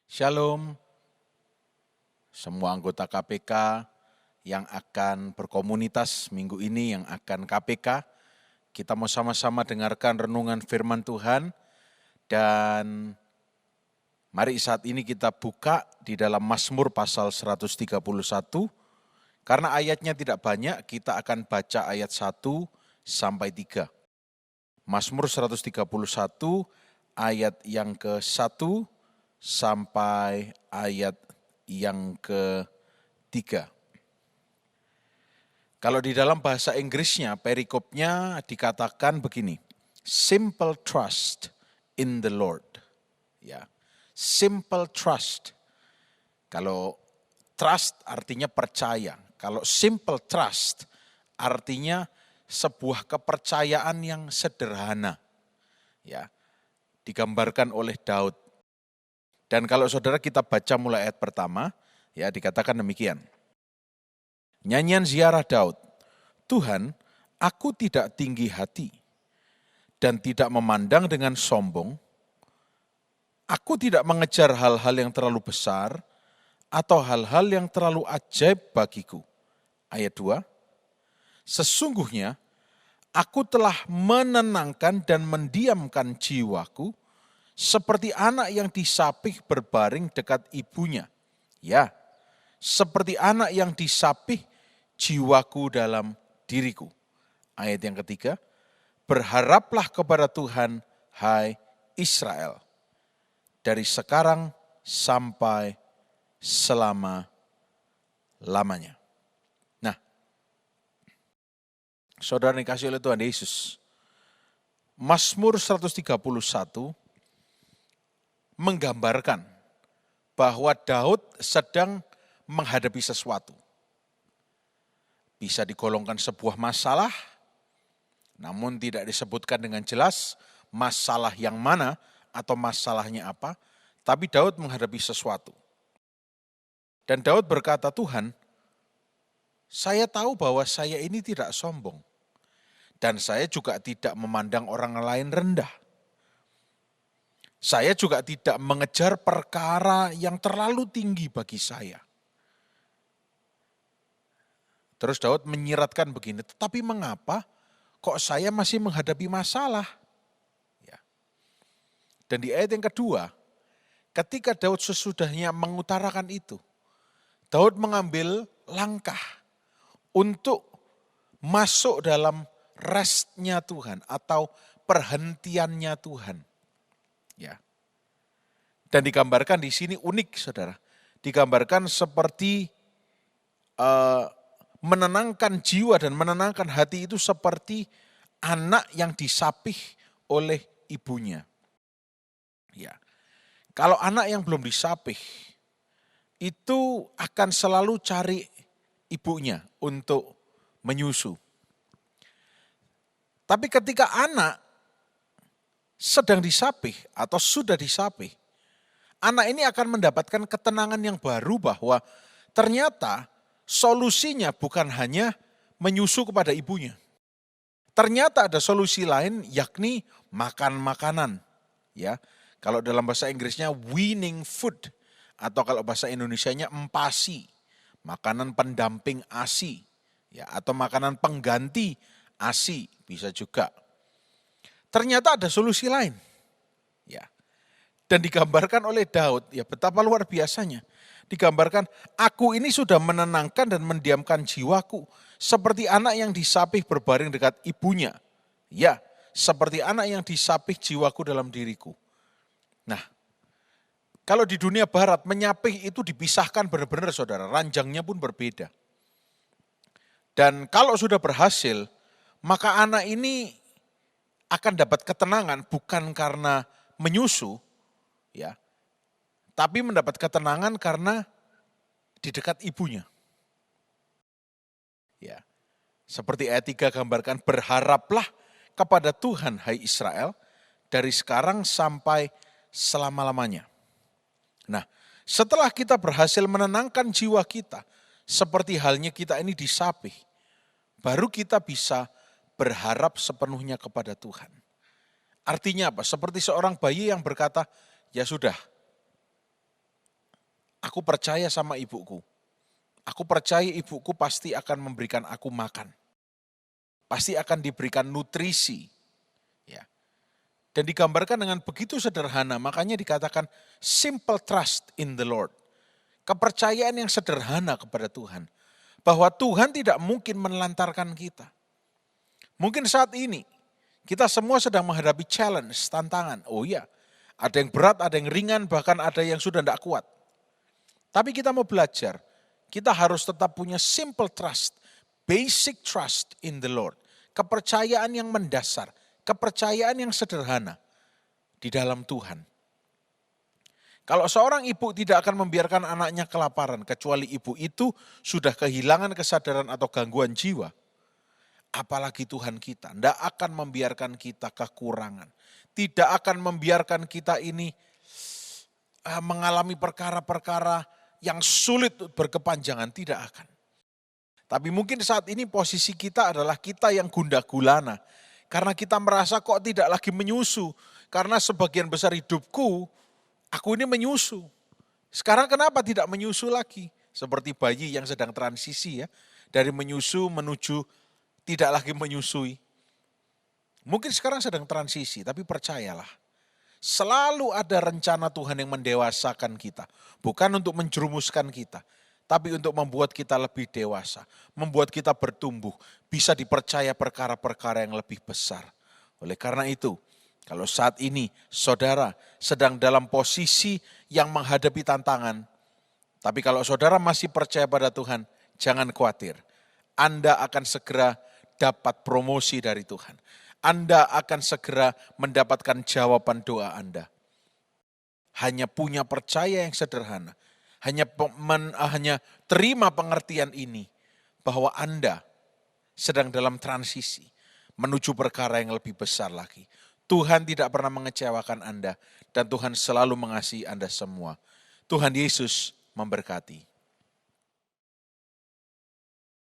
Shalom, semua anggota KPK yang akan berkomunitas minggu ini, yang akan KPK. Kita mau sama-sama dengarkan renungan firman Tuhan dan mari saat ini kita buka di dalam Mazmur pasal 131. Karena ayatnya tidak banyak, kita akan baca ayat 1 sampai 3. Mazmur 131 ayat yang ke-1 sampai ayat yang ke-3. Kalau di dalam bahasa Inggrisnya, perikopnya dikatakan begini, simple trust in the Lord. Ya, simple trust. Kalau trust artinya percaya. Kalau simple trust artinya sebuah kepercayaan yang sederhana. Ya, digambarkan oleh Daud. Dan kalau saudara kita baca mulai ayat pertama, ya dikatakan demikian. Nyanyian ziarah Daud, Tuhan, aku tidak tinggi hati dan tidak memandang dengan sombong. Aku tidak mengejar hal-hal yang terlalu besar atau hal-hal yang terlalu ajaib bagiku. Ayat 2, sesungguhnya aku telah menenangkan dan mendiamkan jiwaku seperti anak yang disapih berbaring dekat ibunya. Ya, seperti anak yang disapih jiwaku dalam diriku. Ayat yang ketiga, berharaplah kepada Tuhan, hai Israel, dari sekarang sampai selama-lamanya. Nah, saudara dikasih oleh Tuhan Yesus, Mazmur 131 menggambarkan bahwa Daud sedang menghadapi sesuatu. Bisa digolongkan sebuah masalah, namun tidak disebutkan dengan jelas masalah yang mana atau masalahnya apa, tapi Daud menghadapi sesuatu. Dan Daud berkata, Tuhan, saya tahu bahwa saya ini tidak sombong, dan saya juga tidak memandang orang lain rendah. Saya juga tidak mengejar perkara yang terlalu tinggi bagi saya. Terus Daud menyiratkan begini, tetapi mengapa kok saya masih menghadapi masalah? Ya. Dan di ayat yang kedua, ketika Daud sesudahnya mengutarakan itu, Daud mengambil langkah untuk masuk dalam restnya Tuhan atau perhentiannya Tuhan. Ya. Dan digambarkan di sini unik, saudara. Digambarkan seperti menenangkan jiwa dan menenangkan hati itu seperti anak yang disapih oleh ibunya. Ya. Kalau anak yang belum disapih, itu akan selalu cari ibunya untuk menyusu. Tapi ketika anak sedang disapih atau sudah disapih, anak ini akan mendapatkan ketenangan yang baru bahwa ternyata solusinya bukan hanya menyusu kepada ibunya. Ternyata ada solusi lain, yakni makan makanan. Ya, kalau dalam bahasa Inggrisnya weaning food, atau kalau bahasa Indonesianya empasi, makanan pendamping ASI, ya, atau makanan pengganti ASI bisa juga. Ternyata ada solusi lain, ya. Dan digambarkan oleh Daud, ya betapa luar biasanya. Digambarkan, aku ini sudah menenangkan dan mendiamkan jiwaku, seperti anak yang disapih berbaring dekat ibunya. Ya, seperti anak yang disapih jiwaku dalam diriku. Nah, kalau di dunia barat, menyapih itu dipisahkan benar-benar saudara, ranjangnya pun berbeda. Dan kalau sudah berhasil, maka anak ini akan dapat ketenangan bukan karena menyusu, ya, tapi mendapat ketenangan karena di dekat ibunya. Ya, seperti ayat 3 gambarkan, berharaplah kepada Tuhan, hai Israel, dari sekarang sampai selama-lamanya. Nah, setelah kita berhasil menenangkan jiwa kita, seperti halnya kita ini disapih, baru kita bisa berharap sepenuhnya kepada Tuhan. Artinya apa? Seperti seorang bayi yang berkata, ya sudah, Aku percaya sama ibuku. Aku percaya ibuku pasti akan memberikan aku makan. Pasti akan diberikan nutrisi. Ya. Dan digambarkan dengan begitu sederhana, makanya dikatakan simple trust in the Lord. Kepercayaan yang sederhana kepada Tuhan. Bahwa Tuhan tidak mungkin menelantarkan kita. Mungkin saat ini kita semua sedang menghadapi challenge, tantangan. Oh iya, ada yang berat, ada yang ringan, bahkan ada yang sudah tidak kuat. Tapi kita mau belajar, kita harus tetap punya simple trust, basic trust in the Lord. Kepercayaan yang mendasar, kepercayaan yang sederhana di dalam Tuhan. Kalau seorang ibu tidak akan membiarkan anaknya kelaparan, kecuali ibu itu sudah kehilangan kesadaran atau gangguan jiwa, apalagi Tuhan kita, tidak akan membiarkan kita kekurangan. Tidak akan membiarkan kita ini mengalami perkara-perkara yang sulit berkepanjangan, tidak akan. Tapi mungkin saat ini posisi kita adalah kita yang gundah gulana. Karena kita merasa kok tidak lagi menyusu. Karena sebagian besar hidupku, aku ini menyusu. Sekarang kenapa tidak menyusu lagi? Seperti bayi yang sedang transisi ya. Dari menyusu menuju tidak lagi menyusui. Mungkin sekarang sedang transisi, tapi percayalah. Selalu ada rencana Tuhan yang mendewasakan kita. Bukan untuk menjerumuskan kita, tapi untuk membuat kita lebih dewasa. Membuat kita bertumbuh, bisa dipercaya perkara-perkara yang lebih besar. Oleh karena itu, kalau saat ini saudara sedang dalam posisi yang menghadapi tantangan, tapi kalau saudara masih percaya pada Tuhan, jangan khawatir. Anda akan segera dapat promosi dari Tuhan. Anda akan segera mendapatkan jawaban doa Anda. Hanya punya percaya yang sederhana. Hanya terima pengertian ini. Bahwa Anda sedang dalam transisi. Menuju perkara yang lebih besar lagi. Tuhan tidak pernah mengecewakan Anda. Dan Tuhan selalu mengasihi Anda semua. Tuhan Yesus memberkati.